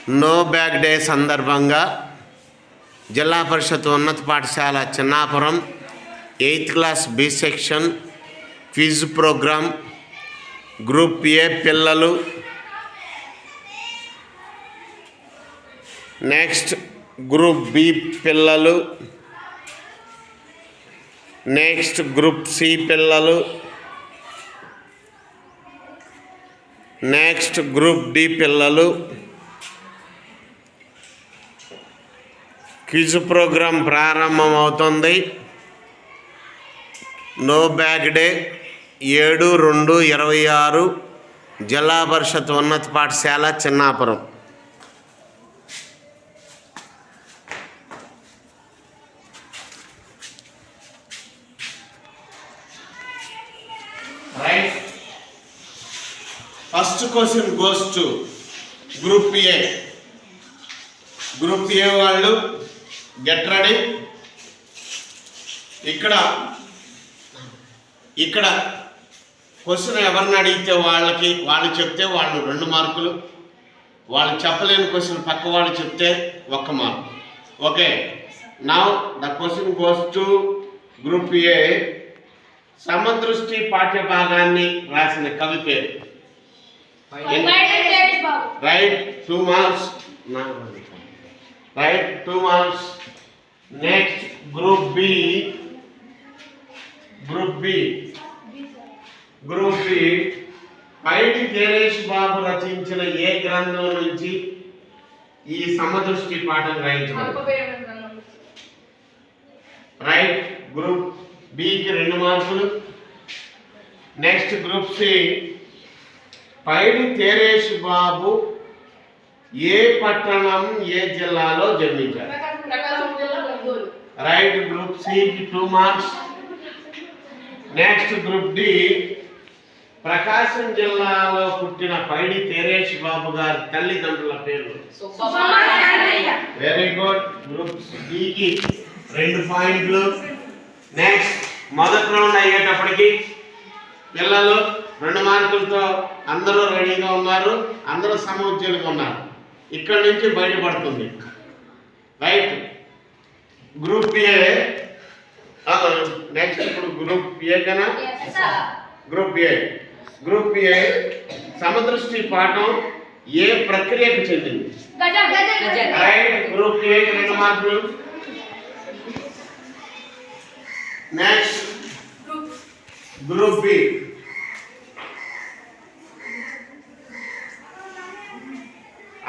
No bag day సందర్భంగా జిల్లా పరిషత్ ఉన్నత పాఠశాల Chinnapuram 8th class B section quiz programme group A పిల్లలు, నెక్స్ట్ గ్రూప్ బి పిల్లలు, నెక్స్ట్ గ్రూప్ సి పిల్లలు, నెక్స్ట్ గ్రూప్ డి పిల్లలు క్విజ్ ప్రోగ్రాం ప్రారంభమవుతుంది. No bag day 7/2/26 Zilla Parishad ఉన్నత పాఠశాల Chinnapuram. Right, first question goes to group A. Group A వాళ్ళు get ready. ఇక్కడ question ఎవరిని అడిగితే వాళ్ళు చెప్తే వాళ్ళు 2 మార్కులు, వాళ్ళు చెప్పలేని క్వశ్చన్ పక్క వాళ్ళు చెప్తే 1 mark. Okay, now the question goes to group A. సమదృష్టి పాఠ్య భాగాన్ని రాసిన కవి పేరు. Right, 2 marks. Right, 2 marks. Next group B. Paidi Dheresh Babu రచించిన ఏ గ్రంథం నుంచి ఈ సమదృష్టి పాఠం రాయించబడింది? రైట్, గ్రూప్ బికి 2 మార్కులు. Next group C. Paidi Dheresh Babu ఏ పట్టణం ఏ జిల్లాలో జన్మించారు? రైట్, గ్రూప్ సికి 2 marks. Next group D. Prakasam జిల్లాలో పుట్టిన పైడి దేరేష్ బాబు గారి తల్లిదండ్రుల పేరు? వెరీ గుడ్, గ్రూప్ డికి 2 పాయింట్లు. నెక్స్ట్ మొదటి రౌండ్ అయ్యేటప్పటికి పిల్లలు 2 మార్కులతో అందరూ రెడీగా ఉన్నారు, అందరూ సమోజ్జలుగా ఉన్నారు. ఇక్కడి నుంచి బయటపడుతుంది. Right, group A. నెక్స్ట్ ఇప్పుడు గ్రూప్ ఏ కన్నా గ్రూప్ ఏ సమదృష్టి పాఠం ఏ ప్రక్రియకు చెందింది? రైట్, గ్రూప్ ఏ 2 మార్కులు. Next group B.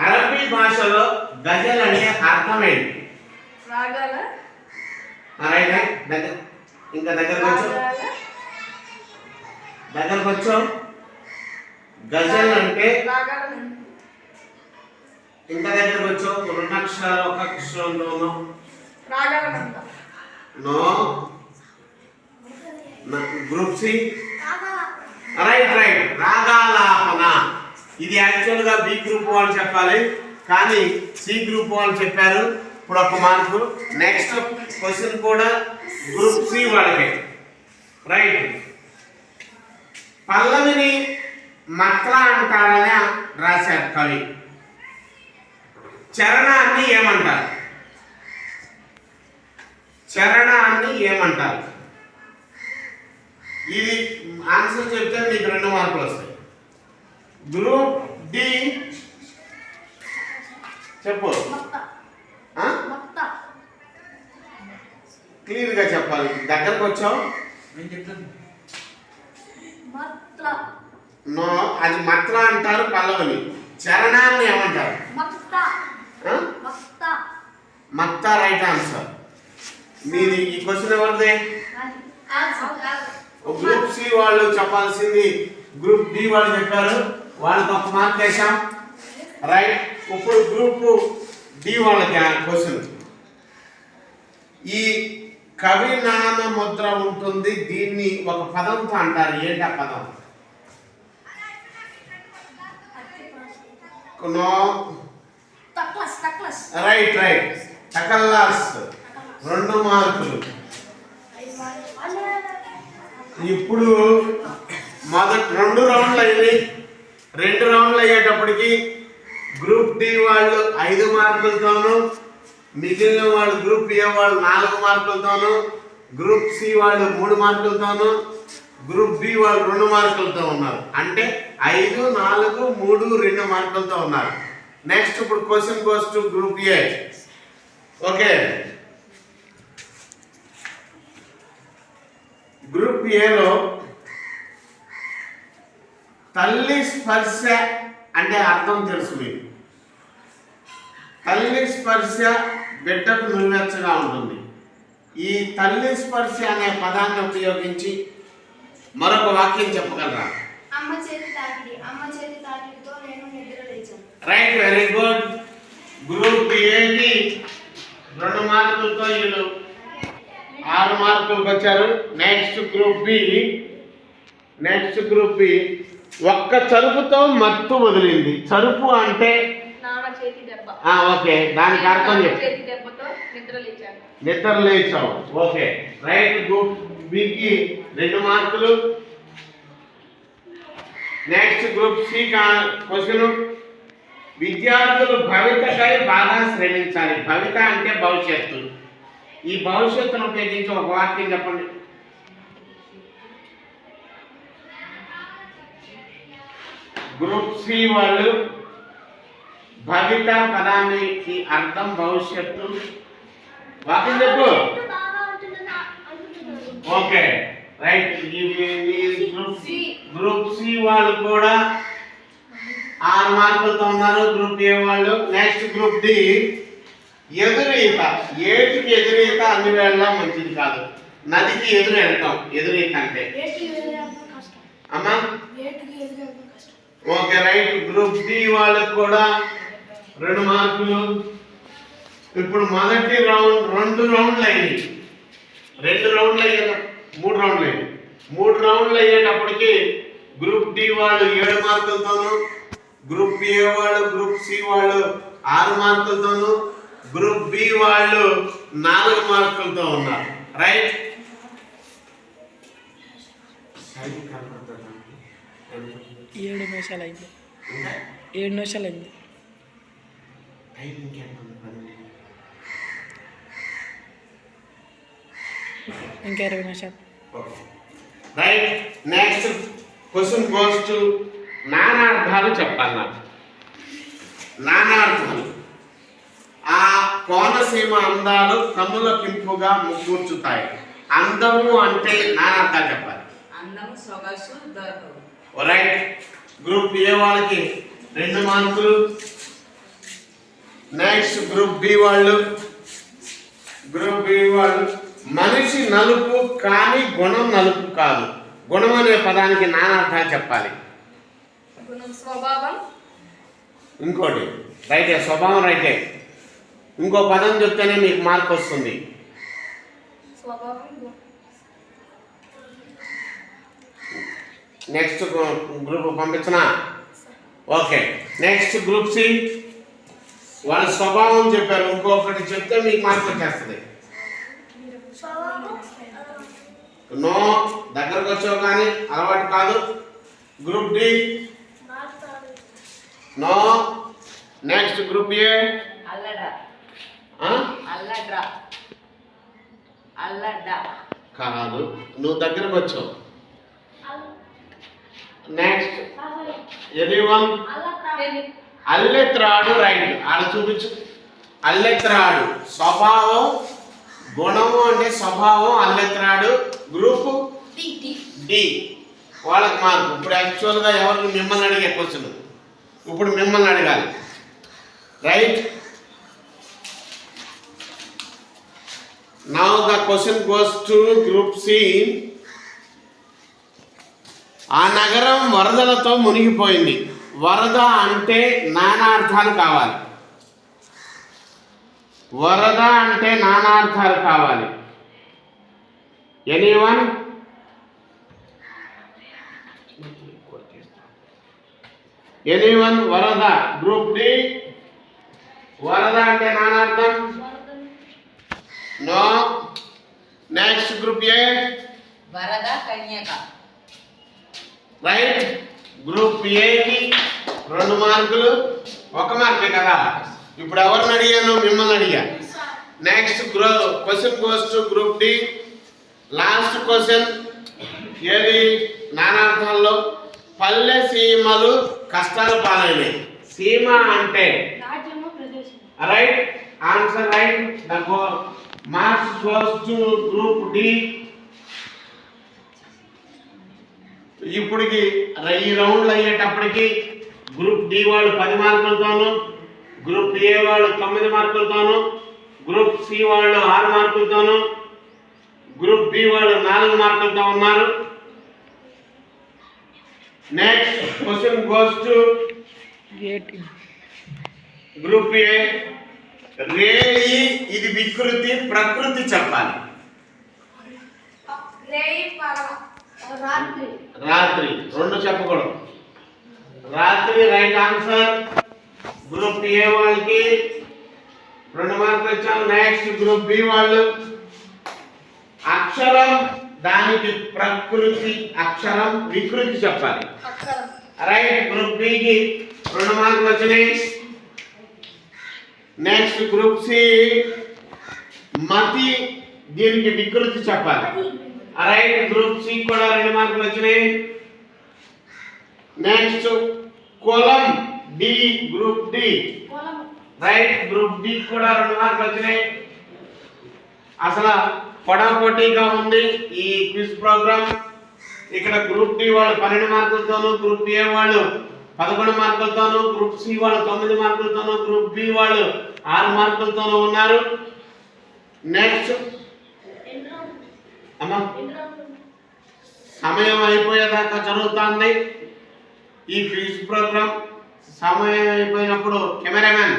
అరబీ భాషలో గజల్ అనే అర్థం ఏంటి? ఇంకా దగ్గరకు వచ్చాం. గజల్ అంటే ఇంకా దగ్గరకు వచ్చాం. 2 అక్షరాలు 1 అక్షరంలోనూ నో. Group C. రైట్, రాగాలాపన. ఇది యాక్చువల్గా బి గ్రూప్ వాళ్ళు చెప్పాలి, కానీ సి గ్రూప్ వాళ్ళు చెప్పారు. ఇప్పుడు 1 మార్కు. నెక్స్ట్ క్వశ్చన్ కూడా గ్రూప్ సి వాళ్ళకి. రైట్, పల్లవిని మట్ల అంటారని రాశారు కవి. చరణాన్ని ఏమంటారు? ఇది ఆన్సర్ చెప్తే మీకు 2 మార్కులు వస్తాయి. గ్రూప్ డి చెప్పు. క్లియర్ గా చెప్పాలి. దగ్గరకు వచ్చావు. నో, అది మట్ల అంటారు పల్లవిని. చరణాన్ని ఏమంటారు? మత్త. Right answer. మీది ఈ క్వశ్చన్ ఎవరిదే? గ్రూప్ సి వాళ్ళు చెప్పాల్సింది గ్రూప్ డి వాళ్ళు చెప్పారు, వాళ్ళకి 1 మార్క్ వేసాం. రైట్, ఇప్పుడు గ్రూప్ డి వాళ్ళకి క్వశ్చన్. ఈ కవి నామ ముద్ర ఉంటుంది, దీన్ని ఒక పదంతో అంటారు. ఏంటి ఆ పదం? రైట్, టకల్లాస్. 2 మార్కులు. ఇప్పుడు మొదటి 2 రౌండ్లు అయ్యి 2 రౌండ్లు అయ్యేటప్పటికి గ్రూప్ డి వాళ్ళు 5 మార్కులతోనూ, మిగిలిన వాళ్ళు గ్రూప్ ఏ వాళ్ళు 4 మార్కులతోనూ, గ్రూప్ సి వాళ్ళు 3 మార్కులతోనూ, గ్రూప్ బి వాళ్ళు 2 మార్కులతో ఉన్నారు. అంటే 5, 4, 3, 2 మార్కులతో ఉన్నారు. నెక్స్ట్ ఇప్పుడు question goes to group A. Okay, group ఏలో తల్లి స్పర్శ అంటే అర్థం తెలుసు మీకు. తల్లి స్పర్శ బిడ్డకు నువ్వెచ్చగా ఉంటుంది. ఈ తల్లి స్పర్శ అనే పదాన్ని ఉపయోగించి మరొక వాక్యం చెప్పగలరా? అమ్మ చేతి తాకిడితో నేను నిద్ర లేచాను. Right, very good. గ్రూప్ ఏకి 2 మార్కులతో వీళ్ళు 6 మార్కులకు వచ్చారు. నెక్స్ట్ గ్రూప్ బి ఒక్క చరుపుతో మత్తు వదిలింది. చరుపు అంటే నాన్న చేతి దెబ్బ. ఓకే, దానికి అర్థం చెప్పు. చేతి దెబ్బతో నిద్ర లేచావు. Okay, right. గ్రూప్ బికి 2 మార్కులు. నెక్స్ట్ గ్రూప్ సి క్వశ్చన్, విద్యార్థులు భవితకై బాగా శ్రమించాలి. భవిత అంటే భవిష్యత్తు. ఈ భవిష్యత్తును ఉపయోగించి ఒక వాక్యం చెప్పండి. గ్రూప్ సి వాళ్ళు భవిత పదానికి అర్థం భవిష్యత్తు. వాక్యం చెప్పు. Okay, right. గ్రూప్ సి వాళ్ళు కూడా 6 మార్కులతో ఉన్నారు. గ్రూప్ ఏ వాళ్ళు. నెక్స్ట్ గ్రూప్ డి, ఎదురీత. ఏటికి ఎదురీత అన్ని వేళ మంచిది కాదు. నదికి ఎదురు వెళ్తాం. ఎదురీత అంటే అమ్మా. Okay, right. గ్రూప్ డి వాళ్ళకి కూడా 2 మార్కులు. ఇప్పుడు మొదటి రౌండ్ 2 రౌండ్లు అయ్యాయి. 2 రౌండ్లు అయ్యాయి, 3 రౌండ్లు అయ్యాయి. 3 రౌండ్లు అయ్యేటప్పటికి గ్రూప్ డి వాళ్ళు 7 మార్కులతోనూ, గ్రూప్ ఏ వాళ్ళు, గ్రూప్ సి వాళ్ళు 6 మార్కులతోనూ, గ్రూప్ బి వాళ్ళు 4 మార్కులతో ఉన్నారు. రైట్. 7 నిమిషాలు అయింది. 7 నిమిషాలు అయింది. ఇంకా 20 నిమిషాలు. Right. Next question goes to నానార్థాలు చెప్పాలి నాకు. నానార్థాలు. ఆ కోనసీమ అందాలు కన్నులకింపుగా ముగ్గుర్చుతాయి. అందము అంటే నానార్థాలు చెప్పాలి. అందము, సొగసు, దొరకవు. రైట్. గ్రూప్ ఏ వాళ్ళకి 2 మార్కులు. నెక్స్ట్ గ్రూప్ బి వాళ్ళు మనిషి నలుపు కానీ గుణం నలుపు కాదు. గుణం అనే పదానికి నానార్థాలు చెప్పాలి. స్వభావం. ఇంకోటి రైటే, స్వభావం రైటే. ఇంకో పదం చెప్తేనే మీకు మార్క్ వస్తుంది. నెక్స్ట్ గ్రూప్ పంపించనా? ఓకే. నెక్స్ట్ గ్రూప్ సి వాళ్ళ స్వభావం చెప్పారు. ఇంకొకటి చెప్తే మీకు మార్క్ వచ్చేస్తుంది. నో, దగ్గరకు వచ్చావు కానీ అలవాటు కాదు. Group D no. Next group A కాదు, నువ్వు దగ్గరకు వచ్చావు. Next anyone అల్లెత్రాడు. రైట్, ఆడ చూపించు. అల్లెత్రాడు స్వభావం, గుణము అంటే స్వభావం. అల్లెత్రాడు గ్రూప్ డి వాళ్ళకి మార్కు. ఇప్పుడు యాక్చువల్గా ఎవరు మిమ్మల్ని అడిగే క్వశ్చన్, ఇప్పుడు మిమ్మల్ని అడగాలి. Right. Now the question goes to group C. ఆ నగరం వరదలతో మునిగిపోయింది. వరద అంటే నానార్థాలు కావాలి. వరద అంటే నానార్థాలు కావాలి. ఎనీవన్? ఎనీవన్? వరద. గ్రూప్ డి వరద అంటే నానార్థం. నో. నెక్స్ట్ గ్రూప్ ఏ వరద, కన్యక. రైట్. గ్రూప్ ఏకి 2 మార్కులు. ఒక మార్కే కదా. ఇప్పుడు ఎవరిని అడిగాను? మిమ్మల్ని అడిగా. Next question goes to group D. Last question ఏది? నానార్థాల్లో పల్లె సీమలు కష్టాలు పాలైనవి. సీమ అంటే రాజ్యము ప్రదేశం. Right answer, right. The marks goes to group D. ఇప్పటికి ఈ రౌండ్లు అయ్యేటప్పటికి గ్రూప్ డి వాళ్ళు 10 మార్కులతోనూ, గ్రూప్ ఏ వాళ్ళు 9 మార్కులతోనూ, గ్రూప్ సి వాళ్ళు 6 మార్కులతోనూ, గ్రూప్ బి వాళ్ళు 4 మార్కులతో ఉన్నారు. Next question goes to 18. Group A. రేయి ఇది వికృతి, ప్రకృతి చెప్పాలి. రేయి పగల. రాత్రి. రాత్రి 2 చెప్పకూడదు. రాత్రి రైట్ ఆన్సర్. గ్రూప్ ఏ వాళ్ళకి 2 మార్కులు ఇచ్చాము. నెక్స్ట్ గ్రూప్ బి వాళ్ళు అక్షరం, దానికి ప్రకృతి, అక్షరం వికృతి చెప్పాలి. అక్షరం. రైట్. గ్రూప్ బికి 2 మార్కులు వచ్చినాయి. నెక్స్ట్ గ్రూప్ సి మతి, దీనికి వికృతి చెప్పాలి. రైట్. గ్రూప్ సి కూడా 2 మార్కులు వచ్చినాయి. నెక్స్ట్ కులం డి, గ్రూప్ డి. పొలం. రైట్. గ్రూప్ డి కూడా 2 మార్కులు వచ్చినాయి. అసలు పోటాపోటీగా ఉంది ఈ క్విజ్ ప్రోగ్రామ్. ఇక్కడ గ్రూప్ డి వాళ్ళు 12 మార్కులతోనూ, గ్రూప్ ఏ వాళ్ళు 11 మార్కులతోనూ, గ్రూప్ సి వాళ్ళు 9 మార్కులతోనూ, గ్రూప్ బి వాళ్ళు 6 మార్కులతోనూ ఉన్నారు. నెక్స్ట్ అమ్మా, సమయం అయిపోయేదాకా జరుగుతుంది ఈ క్విజ్ ప్రోగ్రామ్. సమయం అయిపోయినప్పుడు కెమెరామెన్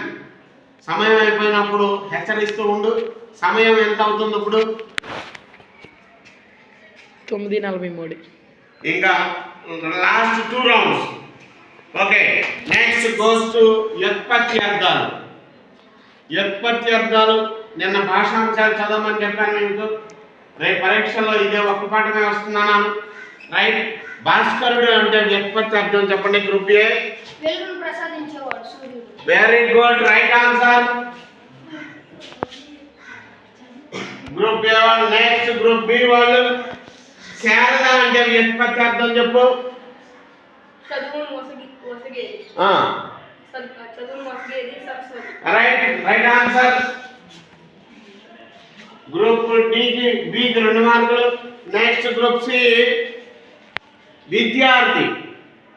సమయం అయిపోయినప్పుడు హెచ్చరిస్తూ ఉండు. సమయం ఎంత అవుతుంది ఇప్పుడు? 9:43. ఇంకా last 2 rounds. Okay. Next goes to వ్యుత్పత్తి అర్థాలు. వ్యుత్పత్తి అర్థాలు నిన్న భాషాంశాలు చదవమని చెప్పాను మీకు. రేపు పరీక్షలో ఇదే ఒక్క పాఠమే వస్తున్నాను. రైట్. భాస్కరుడు అంటే వ్యుత్పత్తి అర్థం చెప్పండి. Group A. వెలుగును ప్రసాదించేవాడు సూర్యుడు. Very good, right answer. Group A వాళ్ళు. నెక్స్ట్ గ్రూప్ బి వాళ్ళు శారద అంటే వ్యుత్పత్తి అర్థం చెప్పు. చదువును వసగేది. చదువును వసగేది Saraswati. Right, right answer. Group డికి బికి 2 మార్కులు. నెక్స్ట్ గ్రూప్ సి విద్యార్థి.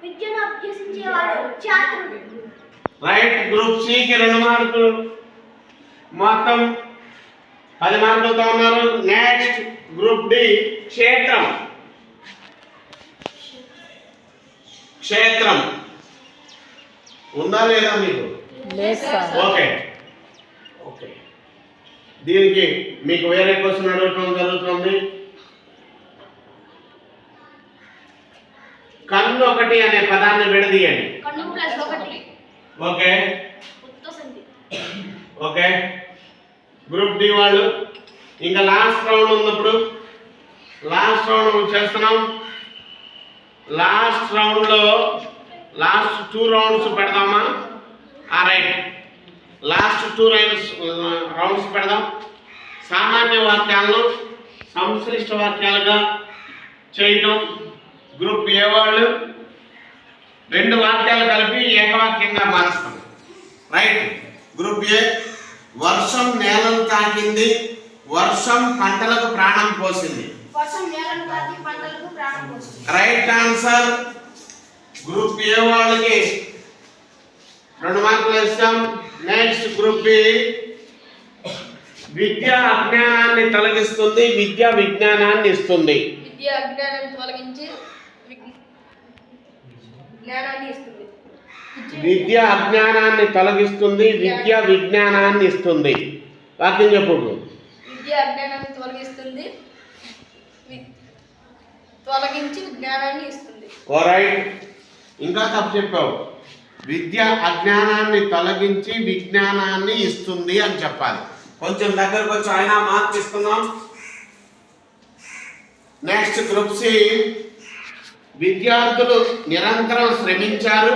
విద్యను అభ్యసించేవాడు ఛాత్రుడు. రైట్. గ్రూప్ సికి 2 మార్కులు. మొత్తం 10 మార్కులతో ఉన్నారు. నెక్స్ట్ గ్రూప్ డి క్షేత్రం. క్షేత్రం ఉందా లేదా మీకు? లేదు సార్. Okay okay. దీనికి మీకు వేరే క్వశ్చన్ అడగటం జరుగుతుంది. కన్ను ఒకటి అనే పదాన్ని విడదీయండి. కన్ను ప్లస్ ఒకటి. ఓకే ఉత్తసంధి. ఓకే. గ్రూప్ డి వాళ్ళు ఇంకా లాస్ట్ రౌండ్ ఉన్నప్పుడు లాస్ట్ రౌండ్ చేస్తున్నాం. లాస్ట్ రౌండ్లో లాస్ట్ 2 రౌండ్స్ పెడదామా? రైట్. లాస్ట్ 2 రౌండ్స్ పెడదాం. సామాన్య వాక్యాలను సంశ్లిష్ట వాక్యాలుగా చేయటం. గ్రూప్ ఏ వాళ్ళు 2 వాక్యాలు కలిపి ఏకవాక్యంగా మారుస్తాం. రైట్. గ్రూప్ ఏ వర్షం నేలను తాకింది, వర్షం పంటలకు ప్రాణం పోసింది. వర్షం నేలను తాకి పంటలకు ప్రాణం పోసింది. Right answer. గ్రూప్ ఏ వాళ్ళకి 2 మార్కులు ఇస్తాం. నెక్స్ట్ గ్రూప్ బి విద్య అజ్ఞానాన్ని తొలగిస్తుంది, విద్య విజ్ఞానాన్ని ఇస్తుంది. విద్య అజ్ఞానాన్ని తొలగించి జ్ఞానాన్ని ఇస్తుంది. విద్య అజ్ఞానాన్ని తొలగిస్తుంది, విద్య విజ్ఞానాన్ని ఇస్తుంది. వాక్యం చెప్పు. విద్య అజ్ఞానాన్ని తొలగిస్తుంది, తొలగించి జ్ఞానాన్ని ఇస్తుంది. రైట్. ఇంకా తప్పు చెప్పావు. విద్య అజ్ఞానాన్ని తొలగించి విజ్ఞానాన్ని ఇస్తుంది అని చెప్పాలి. కొంచెం దగ్గరకు వచ్చి ఆయన మార్క్ ఇస్తున్నాం. నెక్స్ట్ గ్రూప్ సి విద్యార్థులు నిరంతరం శ్రమించారు,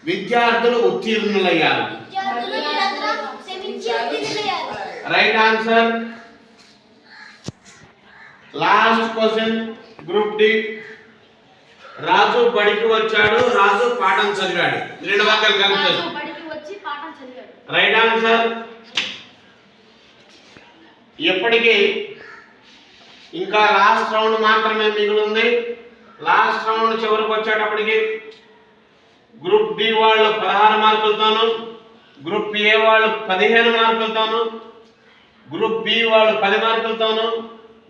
విద్యార్థులు ఉత్తీర్ణులయ్యారు. విద్యార్థులు నిరంతరం శ్రమించి ఉత్తీర్ణులయ్యారు. Right answer. Last question group D. Raju బడికి వచ్చాడు, రాజు పాఠం చదివాడు. రెండు వాక్యాలు కలుపుతాయి. రాజు బడికి వచ్చి పాఠం చదివాడు. Right answer. ఎప్పటికీ ఇంకా లాస్ట్ రౌండ్ మాత్రమే మిగిలింది. లాస్ట్ రౌండ్ చివరికి వచ్చేటప్పటికి గ్రూప్ డి వాళ్ళు 16 మార్కులతోను, గ్రూప్ ఏ వాళ్ళు 15 మార్కులతోను, గ్రూప్ బి వాళ్ళు 10 మార్కులతోను,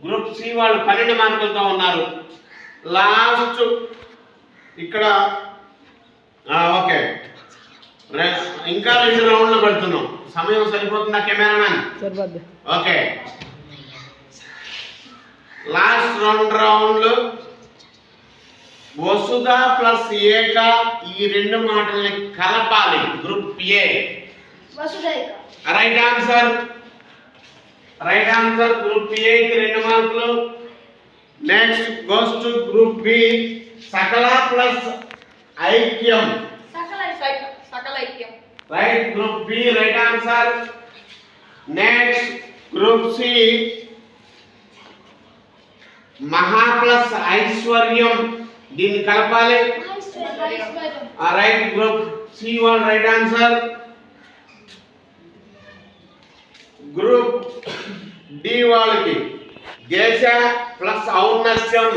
గ్రూప్ సి వాళ్ళు 12 మార్కులతో ఉన్నారు. లాస్ట్ ఇక్కడ ఓకే, ఇంకా 2 రౌండ్లు పెడుతున్నాం. సమయం సరిపోతుందా కెమెరామెన్? సరిపోద్ది. ఓకే, లాస్ట్ 2 రౌండ్లు వసుధ ప్లస్ ఏక ఈ 2 మాటల్ని కలపాలి. గ్రూప్ ఏ వసుదైక. Right answer. Right answer. Group A కి 2 మార్కులు. Next goes to group B. సకల ప్లస్ ఐక్యం. సకల ఐక్యం. Right, group B right answer. Next group C. మహా ప్లస్ ఐశ్వర్యం, దీన్ని కలపాలి. Right, group C one right answer. Group D వాళ్ళకి దేశ ప్లస్ ఔన్నత్యం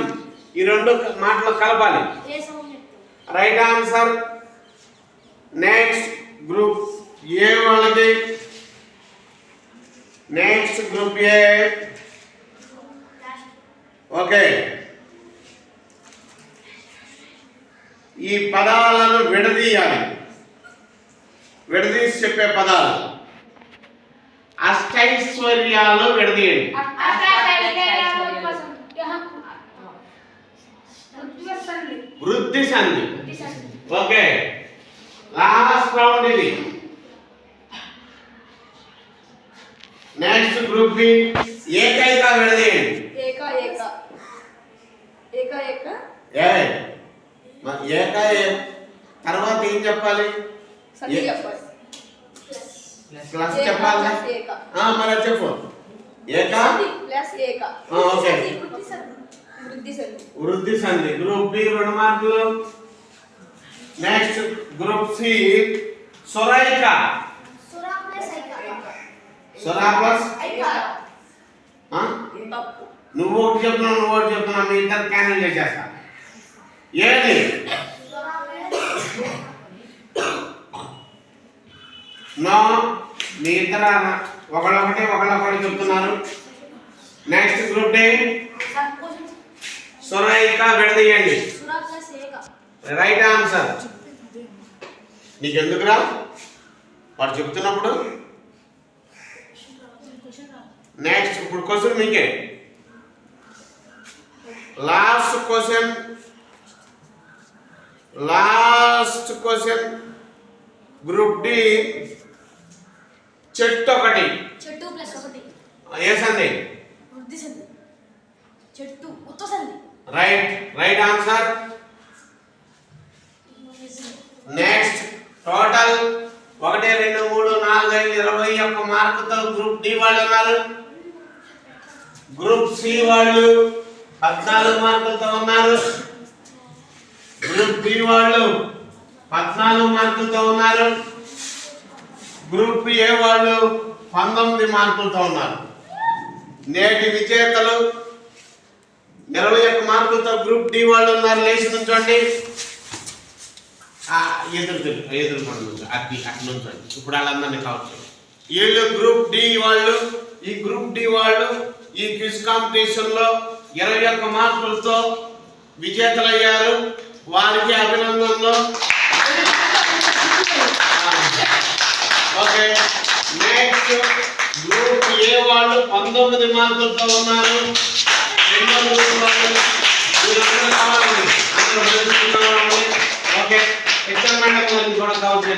ఈ 2 మాటలు కలపాలి. Right answer. Next group A వాళ్ళకి, నెక్స్ట్ గ్రూప్ ఏ ఓకే, ఈ పదాలను విడదీయాలి. విడదీసి చెప్పే పదాలు. అష్టైశ్వర్యాలు విడదీయండి. వృద్ధి సంధి. ఓకే, లాస్ట్ రౌండ్ ఇది. Next group B. ఏకైక విడదీయండి. ఏక తర్వాత ఏం చెప్పాలి? ప్లస్ చెప్పాలి. మరి చెప్పు. ఏక ఓకే, వృద్ధి సంధి. గ్రూప్ బి 2 మార్కులు. Next group C. సురైక. సురా ప్లస్ నువ్వు ఒకటి చెప్తున్నావు, నువ్వు ఒకటి చెప్తున్నావు, మీ ఇద్దరు క్యాన్సిల్ చేసేస్తా. ఏది? నో, మీ ఇద్దరు ఒకళ్ళొకటి చెప్తున్నారు. Next group D. సురైక విడదీయండి. Right answer. నీకెందుకురా వాడు చెప్తున్నప్పుడు? నెక్స్ట్ ఇప్పుడు క్వశ్చన్ మీకే. Last question group D. చెట్టు ఒకటి. చెట్టు ప్లస్ ఒకటి. ఏ సంధి? వృద్ధి సంధి. చెట్టు ఉత్త సంధి. Right answer. నెక్స్ట్ టోటల్ 1 2 3 4 5 21 మార్కుతో గ్రూప్ డి వాళ్ళు ఉన్నారు. గ్రూప్ సి వాళ్ళు 14 మార్కులతో ఉన్నారు. గ్రూప్ బి వాళ్ళు 14 మార్కులతో ఉన్నారు. గ్రూప్ ఏ వాళ్ళు 19 మార్కులతో ఉన్నారు. నేటి విజేతలు 21 మార్కులతో గ్రూప్ డి వాళ్ళు ఉన్నారు. లేచి నుంచోండి. ఎదురు నుంచో అట్లా నుంచోండి. ఇప్పుడు వాళ్ళందరినీ కావచ్చు. వీళ్ళు గ్రూప్ డి వాళ్ళు. ఈ గ్రూప్ డి వాళ్ళు ఈ క్విజ్ కాంపిటీషన్ లో 21 మార్కులతో విజేతలయ్యారు. వారికి అభినందనలు. ఓకే, నెక్స్ట్ గ్రూప్ ఏ వాళ్ళు 19 మార్కులతో ఉన్నారు. రెండో గ్రూప్ వాళ్ళు వీళ్ళందరూ కావాలండి. అందరూ కావాలండి. ఓకే, ఎక్స్పెరిమెంట్ కూడా కావచ్చు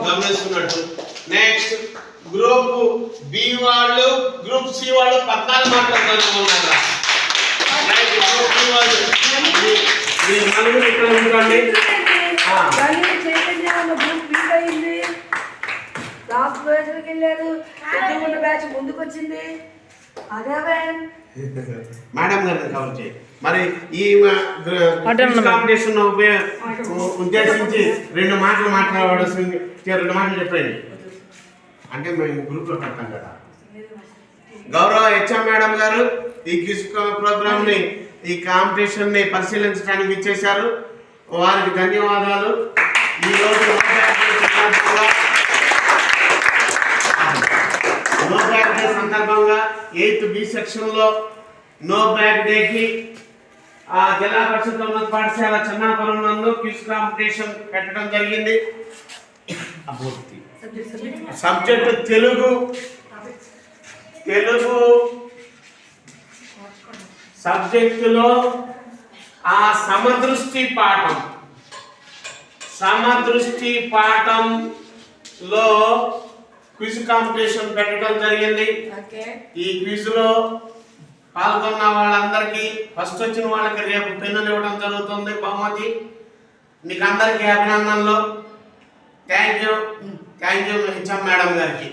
గమనిస్తున్నట్టు. నెక్స్ట్ గ్రూప్ బి వాళ్ళు గ్రూప్ సి వాళ్ళు 14 మార్కులతో ఉన్నారు. గ్రూప్ బి వాళ్ళు మీరు నలుగురు ఇక్కడ ఉండండి. కానీ చైతన్య ఉన్న గ్రూప్ వీక్ అయింది. లాస్ట్ బ్యాచ్కి వెళ్ళారు. ఎదుగున్న బ్యాచ్ ముందుకు వచ్చింది. అదే మేడం గారిని కవర్ చేయి. మరి ఈ కాంపిటీషన్ ఉద్దేశించి 2 మాటలు మాట్లాడవలసింది. 2 మాటలు చెప్పండి. అంటే మేము గ్రూప్లో పెడతాం కదా. గౌరవ హెచ్ఎం మేడం గారు ఈ క్విజ్ ప్రోగ్రామ్ ని, ఈ కాంపిటీషన్ ని పరిశీలించడానికి ఇచ్చేశారు. వారికి ధన్యవాదాలు. ఈ రోజు నో బ్యాగ్ డే సందర్భంగా 8th B సెక్షన్ లో నో బ్యాగ్ డే కి జిల్లా పరిషత్ ఉన్నత పాఠశాల చెన్నాపురం నందు క్విజ్ కాంపిటీషన్ పెట్టడం జరిగింది. సబ్జెక్ట్ తెలుగు సబ్జెక్టులో సమదృష్టి పాఠంలో క్విజ్ కాంపిటీషన్ పెట్టడం జరిగింది. ఈ క్విజ్ లో పాల్గొన్న వాళ్ళందరికీ ఫస్ట్ వచ్చిన వాళ్ళకి రేపు పెన్నులు ఇవ్వడం జరుగుతుంది. బహుమతి. మీకు అందరికీ అభినందనలు. థ్యాంక్ యూ హెచ్ఎం మేడం గారికి.